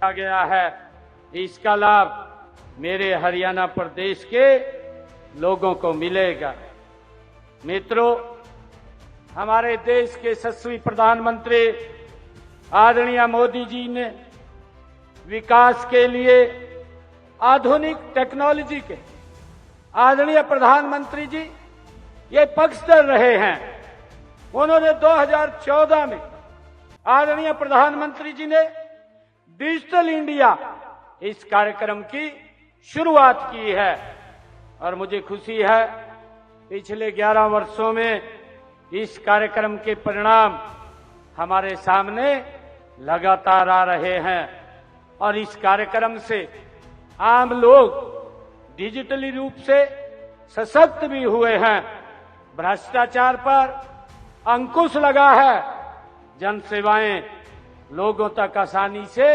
आ गया है। इसका लाभ मेरे हरियाणा प्रदेश के लोगों को मिलेगा। मित्रों, हमारे देश के यशस्वी प्रधानमंत्री आदरणीय मोदी जी ने विकास के लिए आधुनिक टेक्नोलॉजी के आदरणीय प्रधानमंत्री जी ये पक्षधर रहे हैं। उन्होंने 2014 में आदरणीय प्रधानमंत्री जी ने डिजिटल इंडिया इस कार्यक्रम की शुरुआत की है और मुझे खुशी है पिछले 11 वर्षों में इस कार्यक्रम के परिणाम हमारे सामने लगातार आ रहे हैं और इस कार्यक्रम से आम लोग डिजिटली रूप से सशक्त भी हुए हैं। भ्रष्टाचार पर अंकुश लगा है। जन सेवाएं लोगों तक आसानी से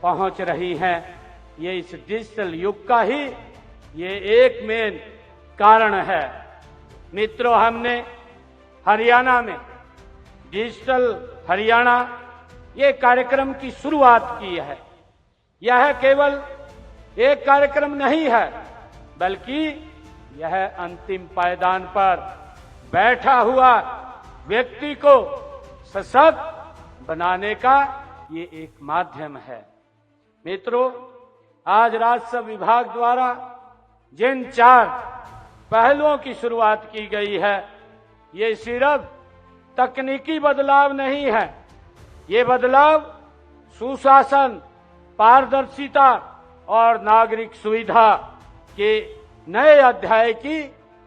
पहुंच रही हैं। ये इस डिजिटल युग का ही ये एक मेन कारण है। मित्रों, हमने हरियाणा में डिजिटल हरियाणा ये कार्यक्रम की शुरुआत की है। यह केवल एक कार्यक्रम नहीं है, बल्कि यह अंतिम पायदान पर बैठा हुआ व्यक्ति को सशक्त बनाने का ये एक माध्यम है। मित्रों, आज राजस्व विभाग द्वारा जिन 4 पहलुओं की शुरुआत की गई है, ये सिर्फ तकनीकी बदलाव नहीं है। ये बदलाव सुशासन, पारदर्शिता और नागरिक सुविधा के नए अध्याय की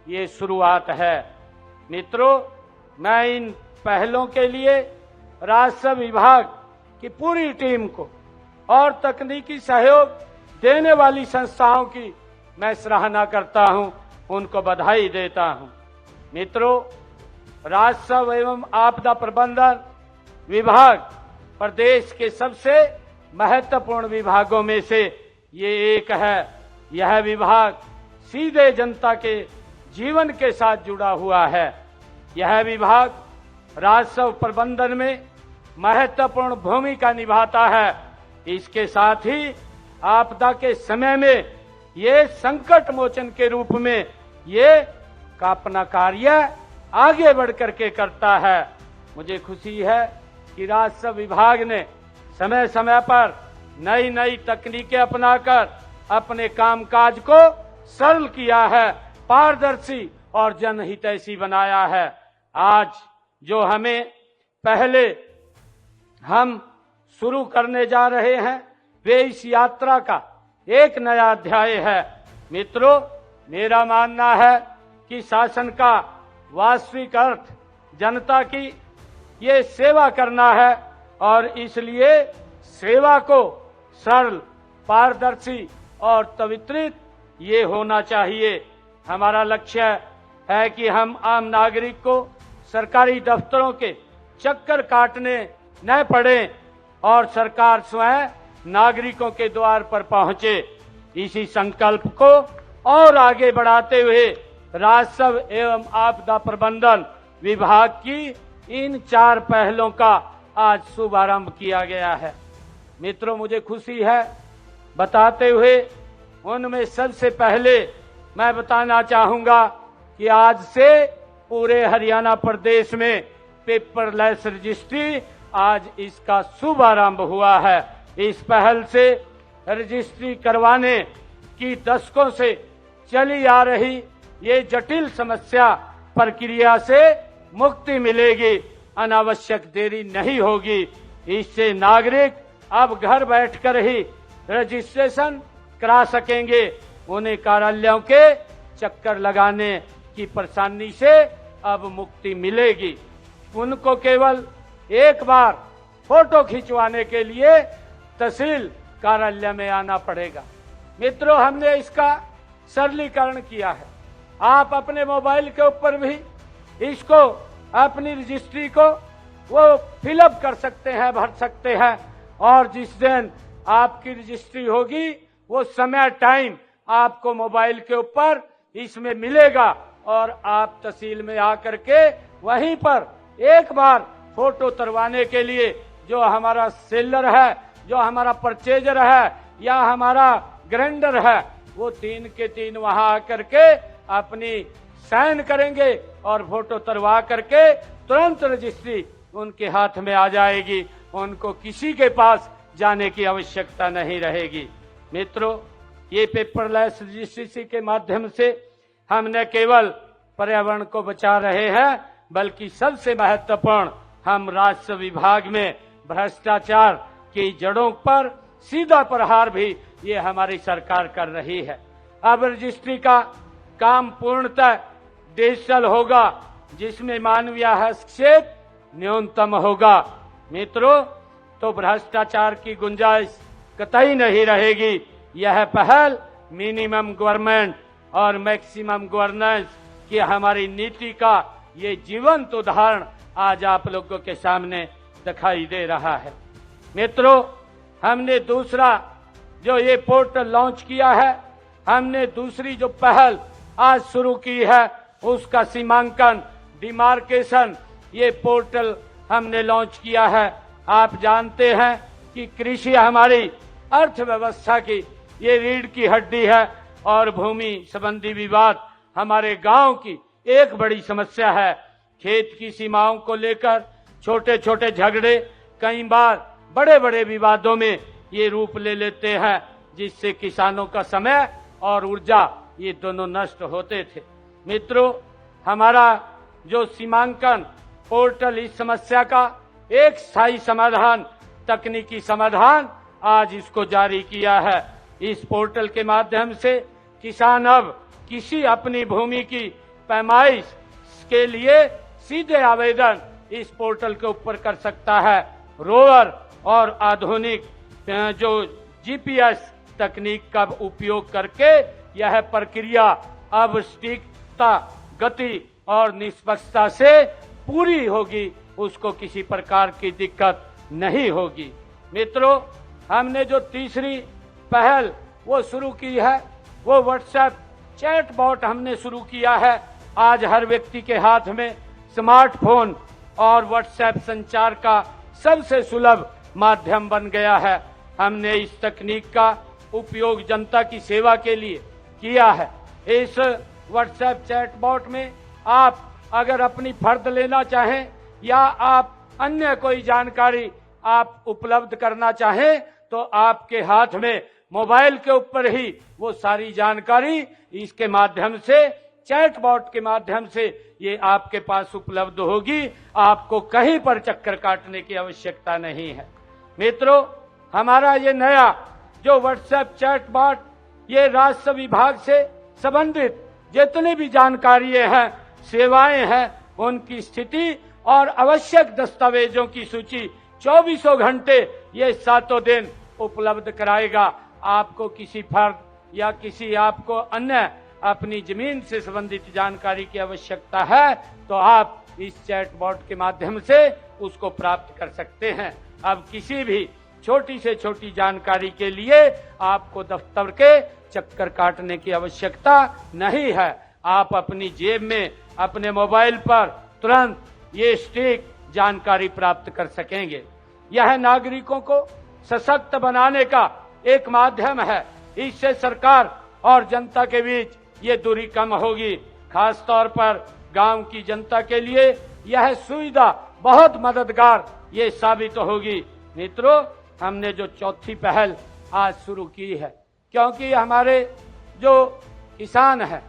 ये शुरुआत है। मित्रों, मैं इन पहलों के लिए राजस्व विभाग की पूरी टीम को और तकनीकी सहयोग देने वाली संस्थाओं की मैं सराहना करता हूं, उनको बधाई देता हूं। मित्रों, राजस्व एवं आपदा प्रबंधन विभाग प्रदेश के सबसे महत्वपूर्ण विभागों में से ये एक है। यह विभाग सीधे जनता के जीवन के साथ जुड़ा हुआ है। यह विभाग राजस्व प्रबंधन में महत्वपूर्ण भूमिका निभाता है। इसके साथ ही आपदा के समय में ये संकट मोचन के रूप में ये अपना कार्य आगे बढ़ करके करता है। मुझे खुशी है कि राजस्व विभाग ने समय समय पर नई नई तकनीकें अपनाकर अपने कामकाज को सरल किया है, पारदर्शी और जनहितैषी बनाया है। आज जो हम शुरू करने जा रहे हैं, वे इस यात्रा का एक नया अध्याय है। मित्रों, मेरा मानना है कि शासन का वास्तविक अर्थ जनता की ये सेवा करना है और इसलिए सेवा को सरल, पारदर्शी और त्वरित ये होना चाहिए। हमारा लक्ष्य है कि हम आम नागरिक को सरकारी दफ्तरों के चक्कर काटने न पड़े और सरकार स्वयं नागरिकों के द्वार पर पहुंचे। इसी संकल्प को और आगे बढ़ाते हुए राजस्व एवं आपदा प्रबंधन विभाग की इन 4 पहलों का आज शुभारंभ किया गया है। मित्रों, मुझे खुशी है बताते हुए उनमें सबसे पहले मैं बताना चाहूंगा कि आज से पूरे हरियाणा प्रदेश में पेपरलेस रजिस्ट्री आज इसका शुभारंभ हुआ है। इस पहल से रजिस्ट्री करवाने की दशकों से चली आ रही ये जटिल समस्या प्रक्रिया से मुक्ति मिलेगी। अनावश्यक देरी नहीं होगी। इससे नागरिक अब घर बैठकर ही रजिस्ट्रेशन करा सकेंगे। उन्हें कार्यालयों के चक्कर लगाने की परेशानी से अब मुक्ति मिलेगी। उनको केवल एक बार फोटो खिंचवाने के लिए तहसील कार्यालय में आना पड़ेगा। मित्रों, हमने इसका सरलीकरण किया है। आप अपने मोबाइल के ऊपर भी इसको अपनी रजिस्ट्री को वो फिलअप कर सकते हैं, भर सकते हैं और जिस दिन आपकी रजिस्ट्री होगी वो समय टाइम आपको मोबाइल के ऊपर इसमें मिलेगा और आप तहसील में आकर के वहीं पर एक बार फोटो उतरवाने के लिए जो हमारा सेलर है जो हमारा परचेजर है या हमारा ग्राइंडर है, वो 3 के 3 वहां आकर के अपनी साइन करेंगे और फोटो तरवा करके तुरंत रजिस्ट्री उनके हाथ में आ जाएगी। उनको किसी के पास जाने की आवश्यकता नहीं रहेगी। मित्रों, ये पेपरलेस रजिस्ट्री के माध्यम से हम न केवल पर्यावरण को बचा रहे हैं, बल्कि सबसे महत्वपूर्ण हम राजस्व विभाग में भ्रष्टाचार की जड़ों पर सीधा प्रहार भी ये हमारी सरकार कर रही है। अब रजिस्ट्री का काम पूर्णतः डिजिटल होगा, जिसमें मानवीय हस्तक्षेप न्यूनतम होगा। मित्रों, तो भ्रष्टाचार की गुंजाइश कतई नहीं रहेगी। यह पहल मिनिमम गवर्नमेंट और मैक्सिमम गवर्नेंस की हमारी नीति का ये जीवंत उदाहरण आज आप लोगों के सामने दिखाई दे रहा है। मित्रों, हमने दूसरा जो ये पोर्टल लॉन्च किया है, हमने दूसरी जो पहल आज शुरू की है, उसका सीमांकन डिमार्केशन ये पोर्टल हमने लॉन्च किया है। आप जानते हैं कि कृषि हमारी अर्थव्यवस्था की ये रीढ़ की हड्डी है और भूमि संबंधी विवाद हमारे गांव की एक बड़ी समस्या है। खेत की सीमाओं को लेकर छोटे छोटे झगड़े कई बार बड़े बड़े विवादों में ये रूप ले लेते हैं, जिससे किसानों का समय और ऊर्जा ये दोनों नष्ट होते थे। मित्रों, हमारा जो सीमांकन पोर्टल इस समस्या का एक स्थायी समाधान, तकनीकी समाधान आज इसको जारी किया है। इस पोर्टल के माध्यम से किसान अब किसी अपनी भूमि की पैमाइश के लिए सीधे आवेदन इस पोर्टल के ऊपर कर सकता है। रोवर और आधुनिक जो जीपीएस तकनीक का उपयोग करके यह प्रक्रिया अब सटीकता, गति और निष्पक्षता से पूरी होगी, उसको किसी प्रकार की दिक्कत नहीं होगी। मित्रों, हमने जो तीसरी पहल वो शुरू की है, वो व्हाट्सएप चैट बॉट हमने शुरू किया है। आज हर व्यक्ति के हाथ में स्मार्टफोन और व्हाट्सएप संचार का सबसे सुलभ माध्यम बन गया है। हमने इस तकनीक का उपयोग जनता की सेवा के लिए किया है। इस व्हाट्सएप चैट बॉट में आप अगर अपनी फर्द लेना चाहें या आप अन्य कोई जानकारी आप उपलब्ध करना चाहें, तो आपके हाथ में मोबाइल के ऊपर ही वो सारी जानकारी इसके माध्यम से, चैट बॉट के माध्यम से ये आपके पास उपलब्ध होगी। आपको कहीं पर चक्कर काटने की आवश्यकता नहीं है। मित्रों, हमारा ये नया जो व्हाट्सएप चैट बॉट ये राजस्व विभाग से संबंधित जितनी भी जानकारियां हैं, सेवाएं हैं, उनकी स्थिति और आवश्यक दस्तावेजों की सूची 24 घंटे ये 7 दिन उपलब्ध कराएगा। आपको किसी फर्द या किसी आपको अन्य अपनी जमीन से संबंधित जानकारी की आवश्यकता है, तो आप इस चैट बॉट के माध्यम से उसको प्राप्त कर सकते हैं। अब किसी भी छोटी से छोटी जानकारी के लिए आपको दफ्तर के चक्कर काटने की आवश्यकता नहीं है। आप अपनी जेब में अपने मोबाइल पर तुरंत ये सटीक जानकारी प्राप्त कर सकेंगे। यह नागरिकों को सशक्त बनाने का एक माध्यम है। इससे सरकार और जनता के बीच ये दूरी कम होगी। खास तौर पर गांव की जनता के लिए यह सुविधा बहुत मददगार ये साबित होगी। मित्रों, हमने जो चौथी पहल आज शुरू की है, क्योंकि हमारे जो किसान हैं,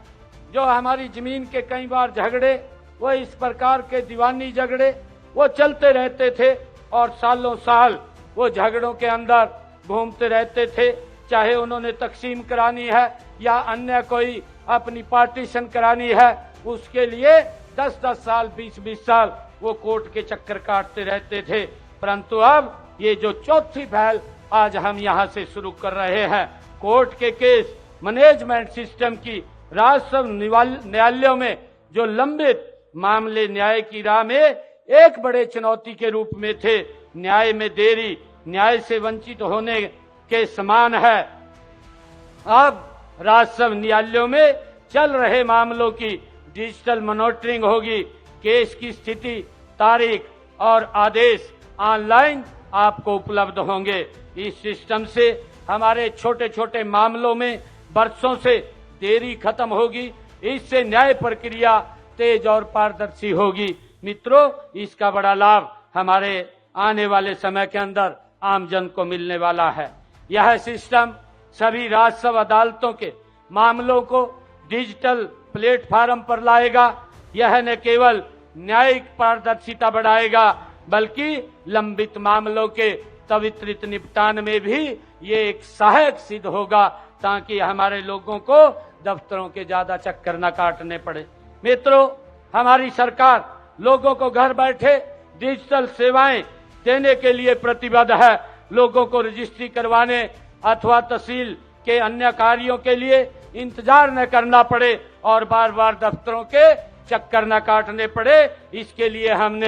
जो हमारी जमीन के कई बार झगड़े, वो इस प्रकार के दीवानी झगड़े वो चलते रहते थे और सालों साल वो झगड़ों के अंदर घूमते रहते थे। चाहे उन्होंने तकसीम करानी है या अन्य कोई अपनी पार्टीशन करानी है, उसके लिए 10-10 साल, 20-20 साल वो कोर्ट के चक्कर काटते रहते थे। परंतु अब ये जो चौथी पहल आज हम यहाँ से शुरू कर रहे हैं, कोर्ट के केस मैनेजमेंट सिस्टम की राजस्व न्यायालयों में जो लंबित मामले न्याय की राह में एक बड़े चुनौती के रूप में थे, न्याय में देरी न्याय से वंचित होने के समान है। अब राजस्व न्यायालयों में चल रहे मामलों की डिजिटल मॉनिटरिंग होगी। केस की स्थिति, तारीख और आदेश ऑनलाइन आपको उपलब्ध होंगे। इस सिस्टम से हमारे छोटे छोटे मामलों में वर्षों से देरी खत्म होगी। इससे न्याय प्रक्रिया तेज और पारदर्शी होगी। मित्रों, इसका बड़ा लाभ हमारे आने वाले समय के अंदर आमजन को मिलने वाला है। यह सिस्टम सभी राजस्व अदालतों के मामलों को डिजिटल प्लेटफार्म पर लाएगा। यह न केवल न्यायिक पारदर्शिता बढ़ाएगा बल्कि लंबित मामलों के त्वरित निपटान में भी ये एक सहायक सिद्ध होगा, ताकि हमारे लोगों को दफ्तरों के ज्यादा चक्कर न काटने पड़े। मित्रों, हमारी सरकार लोगों को घर बैठे डिजिटल सेवाएं देने के लिए प्रतिबद्ध है। लोगों को रजिस्ट्री करवाने अथवा तहसील के अन्य कार्यों के लिए इंतजार न करना पड़े और बार बार दफ्तरों के चक्कर न काटने पड़े। इसके लिए हमने